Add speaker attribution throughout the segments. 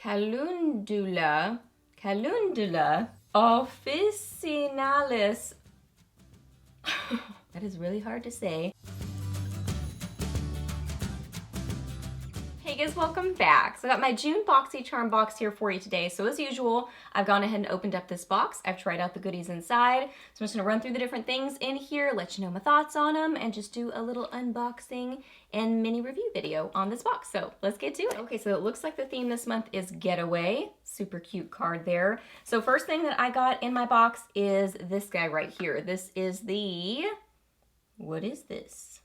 Speaker 1: calundula officinalis. That is really hard to say. Hey guys, welcome back. So I got my June Boxycharm box here for you today. So as usual, I've gone ahead and opened up this box. I've tried out the goodies inside. So I'm just gonna run through the different things in here, let you know my thoughts on them, and just do a little unboxing and mini review video on this box. So let's get to it. Okay, so it looks like the theme this month is Getaway. Super cute card there. So first thing that I got in my box is this guy right here. This is the, what is this?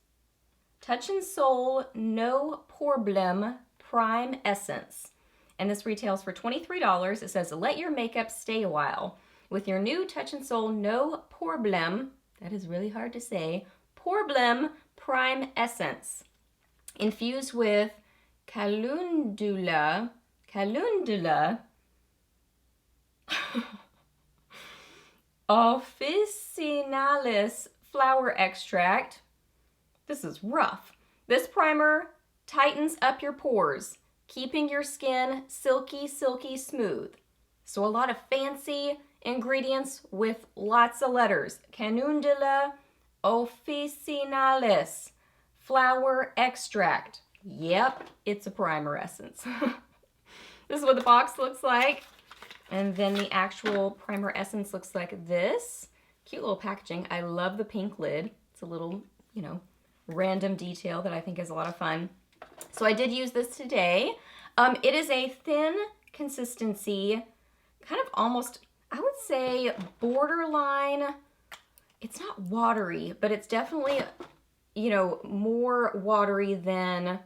Speaker 1: Touch and Soul No Problem Prime Essence. And this retails for $23. It says, let your makeup stay a while. With your new Touch and Soul No Problem, that is really hard to say, Problem Prime Essence. Infused with calundula officinalis flower extract. This is rough. This primer tightens up your pores, keeping your skin silky, silky smooth. So a lot of fancy ingredients with lots of letters. Calundula officinalis flower extract. Yep, it's a primer essence. This is what the box looks like. And then the actual primer essence looks like this. Cute little packaging. I love the pink lid. It's a little, you know, random detail that I think is a lot of fun. So I did use this today. It is a thin consistency, kind of almost, I would say borderline, it's not watery, but it's definitely, you know, more watery than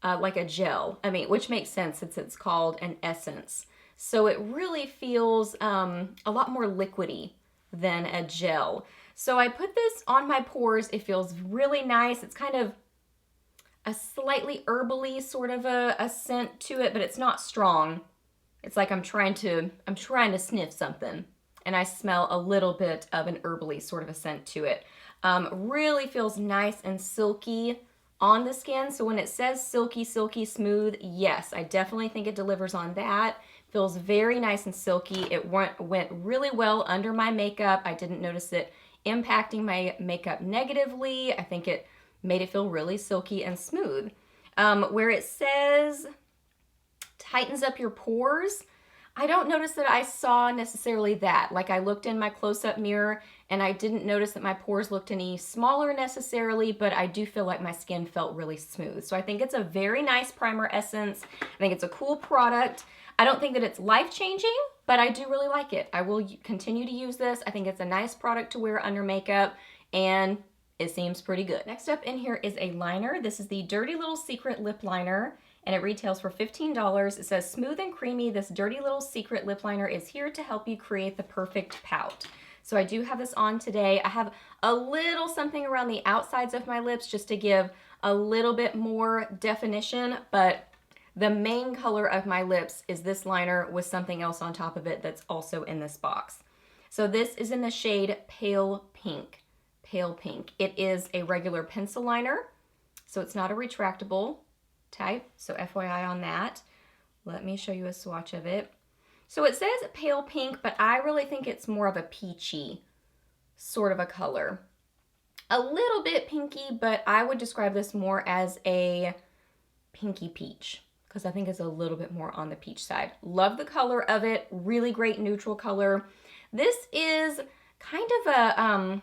Speaker 1: like a gel. I mean, which makes sense since it's called an essence. So it really feels a lot more liquidy than a gel. So I put this on my pores. It feels really nice. It's kind of a slightly herbally sort of a scent to it, but it's not strong. It's like I'm trying to sniff something, and I smell a little bit of an herbally sort of a scent to it. Really feels nice and silky on the skin. So when it says silky, silky smooth, yes, I definitely think it delivers on that. Feels very nice and silky. It went really well under my makeup. I didn't notice it impacting my makeup negatively. I think it made it feel really silky and smooth. Where it says tightens up your pores, I don't notice that I saw necessarily that. Like I looked in my close-up mirror and I didn't notice that my pores looked any smaller necessarily, but I do feel like my skin felt really smooth. So I think it's a very nice primer essence. I think it's a cool product. I don't think that it's life-changing, but I do really like it. I will continue to use this. I think it's a nice product to wear under makeup, and it seems pretty good. Next up in here is a liner. This is the Dirty Little Secret Lip Liner, and it retails for $15. It says, smooth and creamy, this Dirty Little Secret Lip Liner is here to help you create the perfect pout. So I do have this on today. I have a little something around the outsides of my lips just to give a little bit more definition, but the main color of my lips is this liner with something else on top of it that's also in this box. So this is in the shade Pale Pink. Pale Pink. It is a regular pencil liner, so it's not a retractable type, so FYI on that. Let me show you a swatch of it. So it says Pale Pink, but I really think it's more of a peachy sort of a color. A little bit pinky, but I would describe this more as a pinky peach, because I think it's a little bit more on the peach side. Love the color of it, really great neutral color. This is kind of a,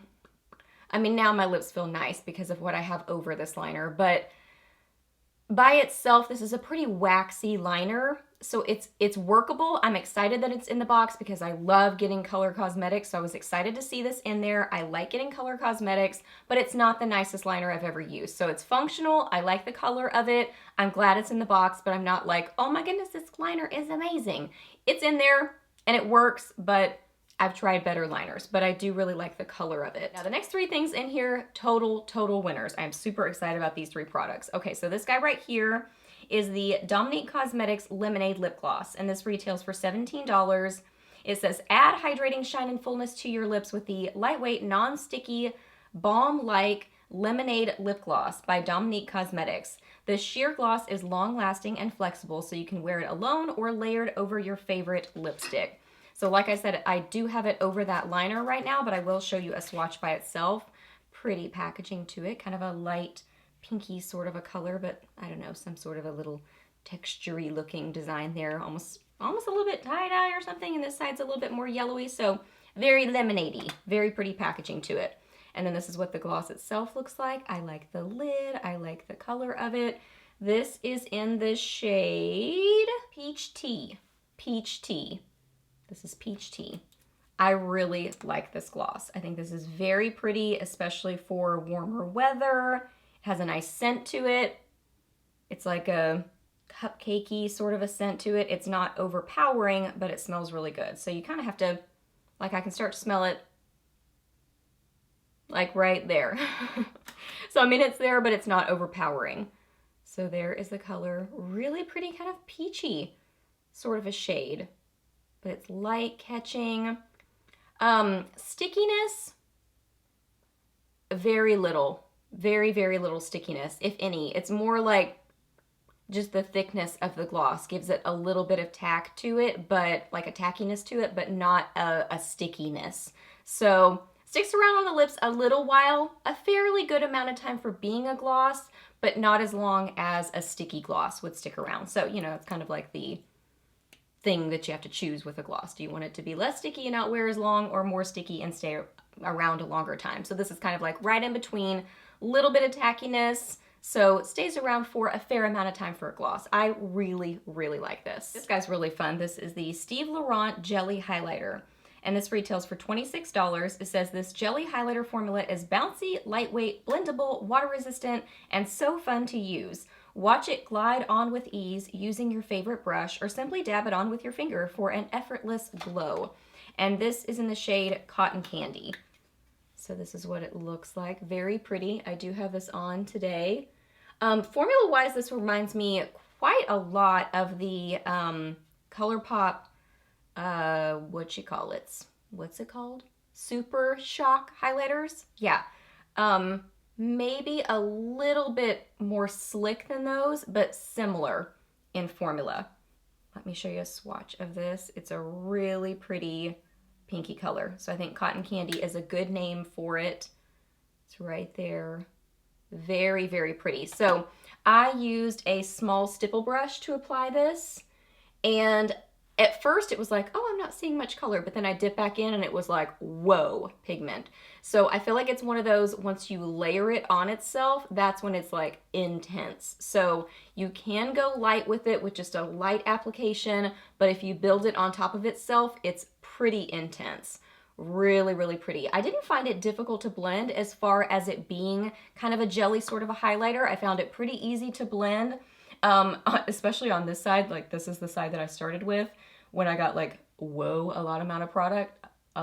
Speaker 1: I mean, now my lips feel nice because of what I have over this liner, but by itself, this is a pretty waxy liner, so it's workable. I'm excited that it's in the box because I love getting color cosmetics, so I was excited to see this in there. I like getting color cosmetics, but it's not the nicest liner I've ever used. So it's functional. I like the color of it. I'm glad it's in the box, but I'm not like, oh my goodness, this liner is amazing. It's in there and it works, but I've tried better liners, but I do really like the color of it. Now the next three things in here, total winners. I'm super excited about these three products. Okay, so this guy right here is the Dominique Cosmetics Lemonade Lip Gloss, and this retails for $17. It says, add hydrating shine and fullness to your lips with the lightweight, non-sticky, balm-like Lemonade Lip Gloss by Dominique Cosmetics. The sheer gloss is long-lasting and flexible, so you can wear it alone or layered over your favorite lipstick. So like I said, I do have it over that liner right now, but I will show you a swatch by itself. Pretty packaging to it, kind of a light pinky sort of a color, but I don't know, some sort of a little textury looking design there, almost a little bit tie-dye or something, and this side's a little bit more yellowy, so very lemonade-y, very pretty packaging to it. And then this is what the gloss itself looks like. I like the lid, I like the color of it. This is in the shade Peach Tea. Peach Tea. This is Peach Tea. I really like this gloss. I think this is very pretty, especially for warmer weather. It has a nice scent to it. It's like a cupcakey sort of a scent to it. It's not overpowering, but it smells really good. So you kind of have to, like, I can start to smell it like right there. So I mean, it's there, but it's not overpowering. So there is the color. Really pretty, kind of peachy sort of a shade, but it's light catching. Stickiness, very little, very little stickiness, if any. It's more like just the thickness of the gloss gives it a little bit of tack to it, but like a tackiness to it, but not a stickiness. So sticks around on the lips a little while, a fairly good amount of time for being a gloss, but not as long as a sticky gloss would stick around. So, you know, it's kind of like the thing that you have to choose with a gloss. Do you want it to be less sticky and not wear as long, or more sticky and stay around a longer time? So this is kind of like right in between, little bit of tackiness, so it stays around for a fair amount of time for a gloss. I really like this. This guy's really fun. This is the Steve Laurent Jelly Highlighter, and this retails for $26. It says this jelly highlighter formula is bouncy, lightweight, blendable, water-resistant, and so fun to use. Watch it glide on with ease using your favorite brush, or simply dab it on with your finger for an effortless glow. And this is in the shade Cotton Candy. So this is what it looks like. Very pretty. I do have this on today. Formula-wise, this reminds me quite a lot of the ColourPop, what's it called? Super Shock highlighters? Yeah. Maybe a little bit more slick than those, but similar in formula. Let me show you a swatch of this. It's a really pretty pinky color. So I think Cotton Candy is a good name for it. It's right there. Very pretty. So I used a small stipple brush to apply this, and at first it was like, oh, I'm not seeing much color, but then I dip back in and it was like, whoa, pigment. So I feel like it's one of those, once you layer it on itself, that's when it's like intense. So you can go light with it with just a light application, but if you build it on top of itself, it's pretty intense. Really pretty. I didn't find it difficult to blend as far as it being kind of a jelly sort of a highlighter. I found it pretty easy to blend. Especially on this side, like this is the side that I started with, when I got like, whoa, a lot of product, I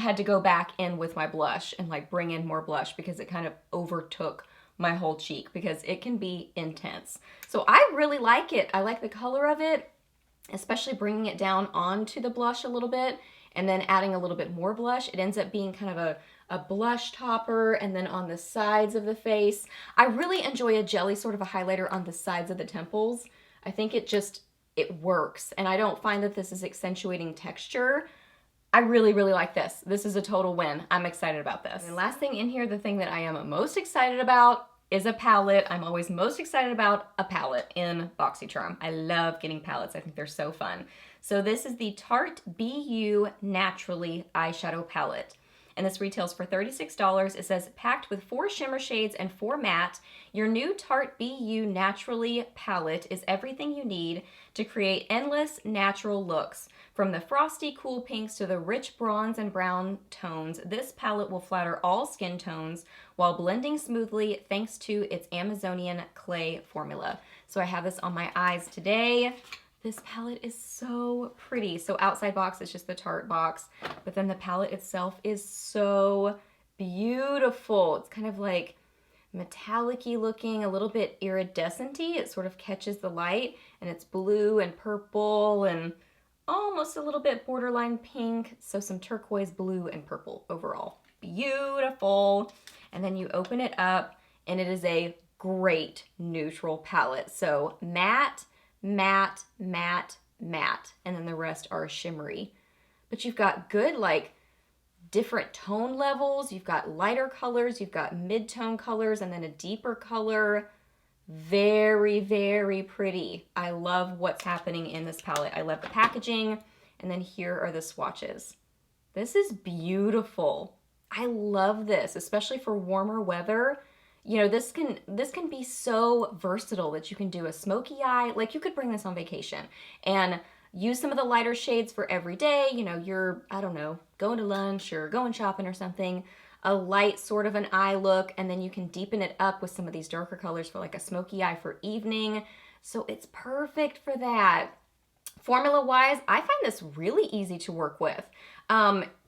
Speaker 1: had to go back in with my blush and like bring in more blush because it kind of overtook my whole cheek, because it can be intense. So I really like it. I like the color of it, especially bringing it down onto the blush a little bit and then adding a little bit more blush. It ends up being kind of a blush topper, and then on the sides of the face. I really enjoy a jelly sort of a highlighter on the sides of the temples. I think it works, and I don't find that this is accentuating texture. I really like this. This is a total win. I'm excited about this. And last thing in here, the thing that I am most excited about is a palette. I'm always most excited about a palette in Boxycharm. I love getting palettes. I think they're so fun. So this is the Tarte BU Naturally Eyeshadow Palette, and this retails for $36. It says, packed with 4 shimmer shades and 4 matte, your new Tarte BU Naturally palette is everything you need to create endless natural looks. From the frosty cool pinks to the rich bronze and brown tones, this palette will flatter all skin tones while blending smoothly thanks to its Amazonian clay formula. So I have this on my eyes today. This palette is so pretty. So outside box is just the Tarte box, but then the palette itself is so beautiful. It's kind of like metallic-y looking, a little bit iridescent-y. It sort of catches the light, and it's blue and purple and almost a little bit borderline pink. So some turquoise, blue, and purple overall. beautiful. And then you open it up and it is a great neutral palette. So matte, matte, matte, matte, and then the rest are shimmery. But you've got good like different tone levels. You've got lighter colors, you've got mid-tone colors, and then a deeper color. Very, very pretty. I love what's happening in this palette. I love the packaging. And then here are the swatches. This is beautiful. I love this, especially for warmer weather. You know, this can be so versatile that you can do a smoky eye. Like you could bring this on vacation and use some of the lighter shades for every day. You know, you're, I don't know, going to lunch or going shopping or something. A light sort of an eye look, and then you can deepen it up with some of these darker colors for like a smoky eye for evening. So it's perfect for that. Formula wise, I find this really easy to work with.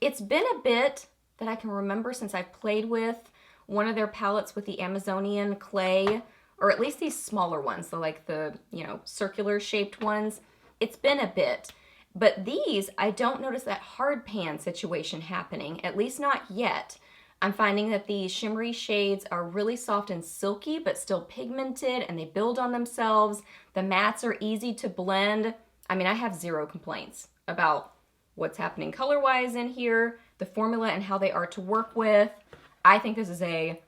Speaker 1: It's been a bit that I can remember since I've played with one of their palettes with the Amazonian clay, or at least these smaller ones, so like the, you know, circular shaped ones. It's been a bit. But these, I don't notice that hard pan situation happening, at least not yet. I'm finding that these shimmery shades are really soft and silky, but still pigmented, and they build on themselves. The mattes are easy to blend. I mean, I have zero complaints about what's happening color-wise in here, the formula and how they are to work with. I think this is a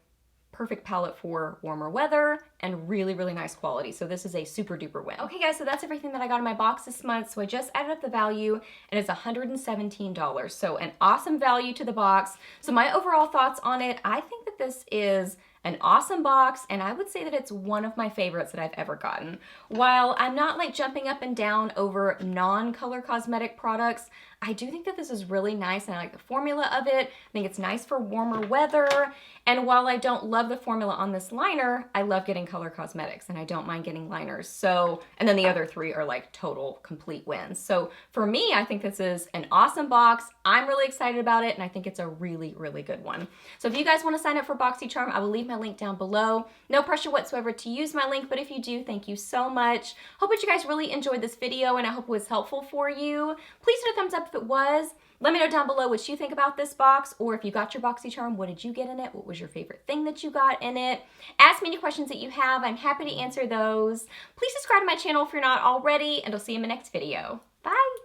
Speaker 1: perfect palette for warmer weather and really, really nice quality. So this is a super duper win. Okay guys, so that's everything that I got in my box this month. So I just added up the value and it's $117. So an awesome value to the box. So my overall thoughts on it, I think that this is an awesome box, and I would say that it's one of my favorites that I've ever gotten. While I'm not like jumping up and down over non-color cosmetic products, I do think that this is really nice, and I like the formula of it. I think it's nice for warmer weather, and while I don't love the formula on this liner, I love getting color cosmetics, and I don't mind getting liners. So, and then the other three are like total complete wins. So for me, I think this is an awesome box. I'm really excited about it, and I think it's a really, really good one. So if you guys want to sign up for Boxycharm, I will leave my link down below. No pressure whatsoever to use my link, but if you do, thank you so much. Hope that you guys really enjoyed this video, and I hope it was helpful for you. Please hit a thumbs up if it was. Let me know down below what you think about this box, or if you got your Boxycharm, what did you get in it? What was your favorite thing that you got in it? Ask me any questions that you have. I'm happy to answer those. Please subscribe to my channel if you're not already, and I'll see you in my next video. Bye!